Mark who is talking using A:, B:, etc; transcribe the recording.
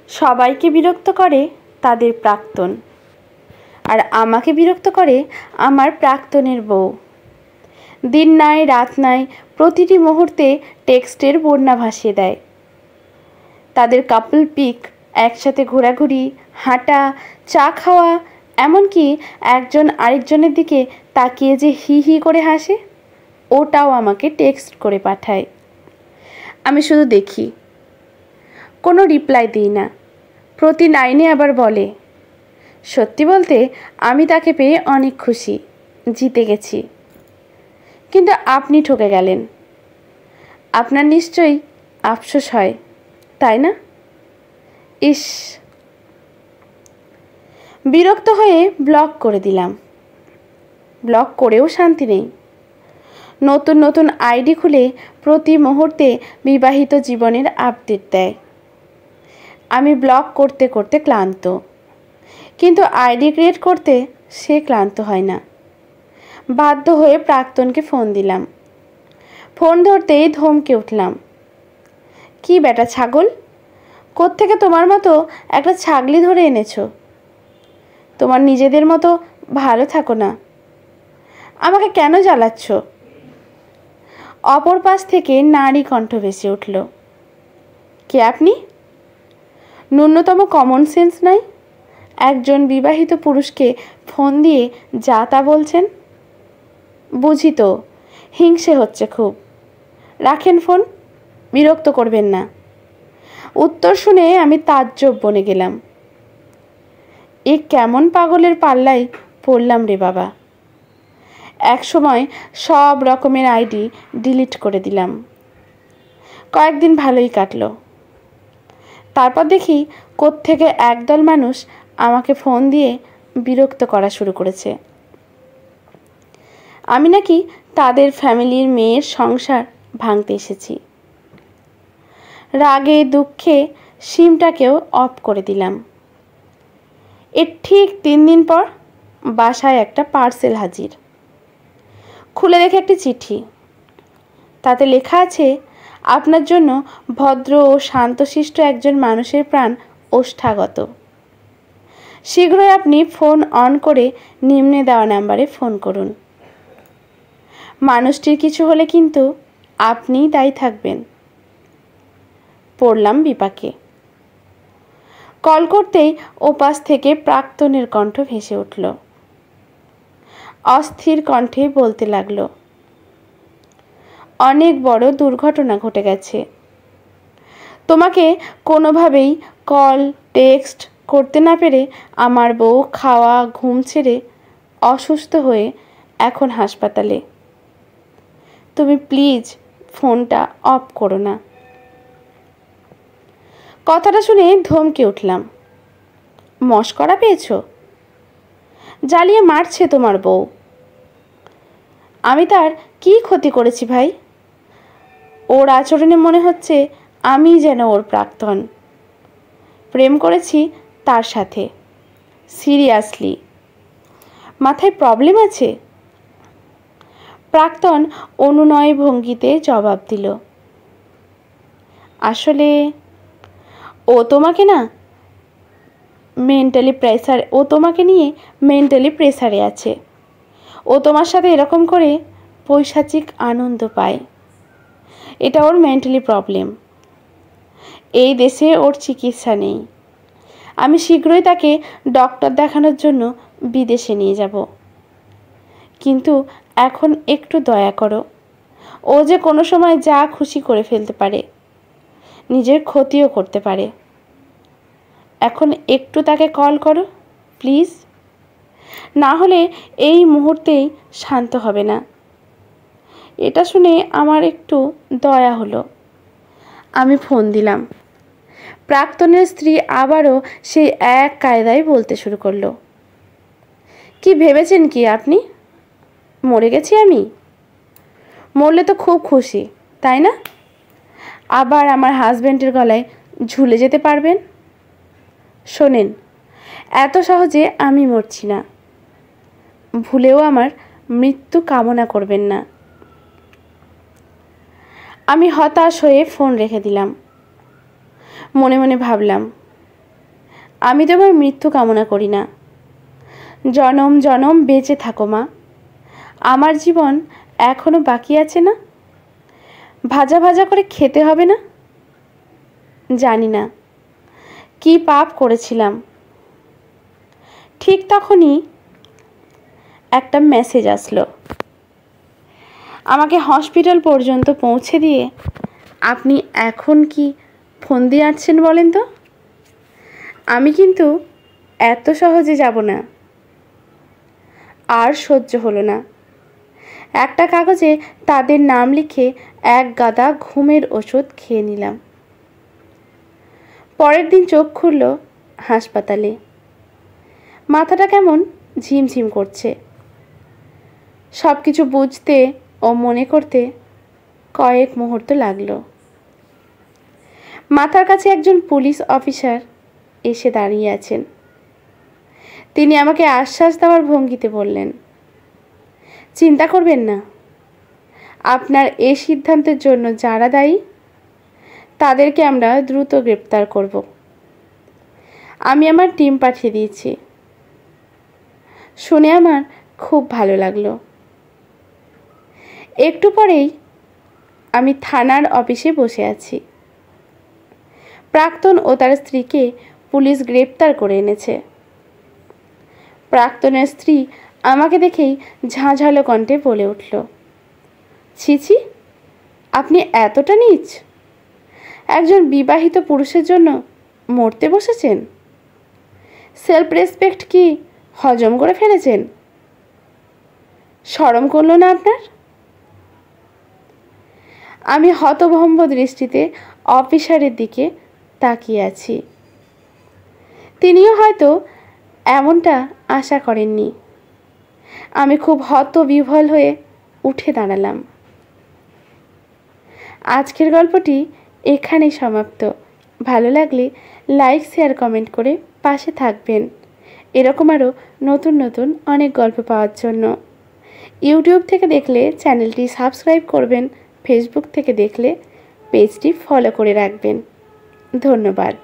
A: সবাইকে বিরক্ত করে তাদের প্রাক্তন, আর আমাকে বিরক্ত করে আমার প্রাক্তনের বউ। দিন নাই রাত নাই, প্রতিটি মুহূর্তে টেক্সটের বন্যা ভাসিয়ে দেয়। তাদের কাপল পিক, একসাথে ঘোরাঘুরি, হাঁটা, চা খাওয়া, এমনকি একজন আরেকজনের দিকে তাকিয়ে যে হি হি করে হাসে, ওটাও আমাকে টেক্সট করে পাঠায়। আমি শুধু দেখি, কোনো রিপ্লাই দিই না। প্রতি লাইনে আবার বলে, সত্যি বলতে আমি তাকে পেয়ে অনেক খুশি, জিতে গেছি। কিন্তু আপনি ঠকে গেলেন। আপনার নিশ্চয়ই আফসোস হয়, তাই না? ইস! বিরক্ত হয়ে ব্লক করে দিলাম। ব্লক করেও শান্তি নেই। নতুন নতুন আইডি খুলে প্রতি মুহূর্তে বিবাহিত জীবনের আপডেট দেয়। আমি ব্লক করতে করতে ক্লান্ত, কিন্তু আইডি ক্রিয়েট করতে সে ক্লান্ত হয় না। বাধ্য হয়ে প্রাক্তনকে ফোন দিলাম। ফোন ধরতেই ধমকে উঠলাম, কি বেটা ছাগল, কোত্থেকে তোমার মতো একটা ছাগলি ধরে এনেছো? তোমার নিজেদের মতো ভালো থাকো না, আমাকে কেন জ্বালাচ্ছ? অপর পাশ থেকে নারী কণ্ঠ ভেসে উঠল, কে আপনি? ন্যূনতম কমন সেন্স নাই? একজন বিবাহিত পুরুষকে ফোন দিয়ে যা তা বলছেন। বুঝি তো, হিংসে হচ্ছে খুব। রাখেন ফোন, বিরক্ত করবেন না। উত্তর শুনে আমি তাজ্জব বনে গেলাম। এ কেমন পাগলের পাল্লায় পড়লাম রে বাবা। একসময় সব রকমের আইডি ডিলিট করে দিলাম। কয়েকদিন ভালোই কাটলো। তারপর দেখি কোত্থেকে একদল মানুষ আমাকে ফোন দিয়ে বিরক্ত করা শুরু করেছে। আমি নাকি তাদের ফ্যামিলির মেয়ের সংসার ভাঙতে এসেছি। রাগে দুঃখে সিমটাকেও অফ করে দিলাম। এর ঠিক 3 দিন পর বাসায় একটা পার্সেল হাজির। খুলে দেখে একটি চিঠি। তাতে লেখা আছে, আপনার জন্য ভদ্র ও শান্তশিষ্ট একজন মানুষের প্রাণ ওষ্ঠাগত। শীঘ্রই আপনি ফোন অন করে নিম্নে দেওয়া নাম্বারে ফোন করুন। মানুষটির কিছু হলে কিন্তু আপনিই দায়ী থাকবেন। পড়লাম বিপাকে। কল করতেই ওপাশ থেকে প্রাক্তনের কণ্ঠ ভেসে উঠল। অস্থির কণ্ঠে বলতে লাগলো, অনেক বড় দুর্ঘটনা ঘটে গেছে। তোমাকে কোনোভাবেই কল টেক্সট করতে না পেরে আমার বউ খাওয়া ঘুম ছেড়ে অসুস্থ হয়ে এখন হাসপাতালে। তুমি প্লিজ ফোনটা অফ করো না। কথাটা শুনে ধমকে উঠলাম, মশকরা পেয়েছো? জ্বালিয়ে মারছে তোমার বউ। আমি তার কি ক্ষতি করেছি ভাই? ওর আচরণে মনে হচ্ছে আমি যেন ওর প্রাক্তন। প্রেম করেছি তার সাথে, সিরিয়াসলি। মাথায় প্রবলেম আছে? প্রাক্তন অনুনয় ভঙ্গিতে জবাব দিল, আসলে ও তোমাকে নিয়ে মেন্টালি প্রেসারে আছে। ও তোমার সাথে এরকম করে পৈশাচিক আনন্দ পায়। এটা ওর মেন্টালি প্রবলেম। এই দেশে ওর চিকিৎসা নেই। আমি শীঘ্রই তাকে ডক্টর দেখানোর জন্য বিদেশে নিয়ে যাব। কিন্তু এখন একটু দয়া করো। ও যে কোনো সময় যা খুশি করে ফেলতে পারে, নিজের ক্ষতিও করতে পারে। এখন একটু তাকে কল করো প্লিজ, না হলে এই মুহূর্তেই শান্ত হবে না। এটা শুনে আমার একটু দয়া হলো। আমি ফোন দিলাম। প্রাক্তনের স্ত্রী আবারও সেই এক কায়দায় বলতে শুরু করলো, কি ভেবেছেন কি আপনি? মরে গেছি আমি? মরলে তো খুব খুশি, তাই না? আবার আমার হাজব্যান্ডের গলায় ঝুলে যেতে পারবেন। শোনেন, এত সহজে আমি মরছি না। ভুলেও আমার মৃত্যু কামনা করবেন না। আমি হতাশ হয়ে ফোন রেখে দিলাম। মনে মনে ভাবলাম, আমি তোমার মৃত্যু কামনা করি না। জনম জনম বেঁচে থাকো মা। আমার জীবন এখনো বাকি আছে না? ভাজা ভাজা করে খেতে হবে না? জানি না কি পাপ করেছিলাম। ঠিক তখনই একটা মেসেজ আসলো। আমাকে হসপিটাল পর্যন্ত পৌঁছে দিয়ে আপনি এখন কি ফোন দিয়ে আসছেন বলেন তো? আমি কিন্তু এত সহজে যাব না। আর সহ্য হলো না। একটা কাগজে তাদের নাম লিখে এক গাদা ঘুমের ওষুধ খেয়ে নিলাম। পরের দিন চোখ খুলল হাসপাতালে। মাথাটা কেমন ঝিমঝিম করছে। সব কিছু বুঝতে ও মনে করতে কয়েক মুহূর্ত লাগলো। মাথার কাছে একজন পুলিশ অফিসার এসে দাঁড়িয়ে আছেন। তিনি আমাকে আশ্বাস দেওয়ার ভঙ্গিতে বললেন, চিন্তা করবেন না, আপনার এই সিদ্ধান্তের জন্য যারা দায়ী তাদেরকে আমরা দ্রুত গ্রেপ্তার করব। আমি আমার টিম পাঠিয়ে দিয়েছি। শুনে আমার খুব ভালো লাগলো। একটু পরেই আমি থানার অফিসে বসে আছি। প্রাক্তন ও তার স্ত্রীকে পুলিশ গ্রেপ্তার করে এনেছে। প্রাক্তনের স্ত্রী আমাকে দেখেই ঝাঁঝালো কণ্ঠে বলে উঠল, ছি ছি, আপনি এতটা নীচ! একজন বিবাহিত পুরুষের জন্য মরতে বসেছেন? সেলফ রেসপেক্ট কি হজম করে ফেলেছেন? শরম করল না আপনার? আমি হতভম্ব দৃষ্টিতে অফিসারের দিকে তাকিয়ে আছি। তিনিও হয়তো এমনটা আশা করেননি। আমি খুব হতবিহ্বল হয়ে উঠে দাঁড়ালাম। আজকের গল্পটি এখানেই সমাপ্ত। ভালো লাগলে লাইক, শেয়ার, কমেন্ট করে পাশে থাকবেন এরকম আরও নতুন নতুন অনেক গল্প পাওয়ার জন্য। ইউটিউব থেকে দেখলে চ্যানেলটি সাবস্ক্রাইব করবেন, ফেসবুক থেকে দেখলে পেজটি ফলো করে রাখবেন। ধন্যবাদ।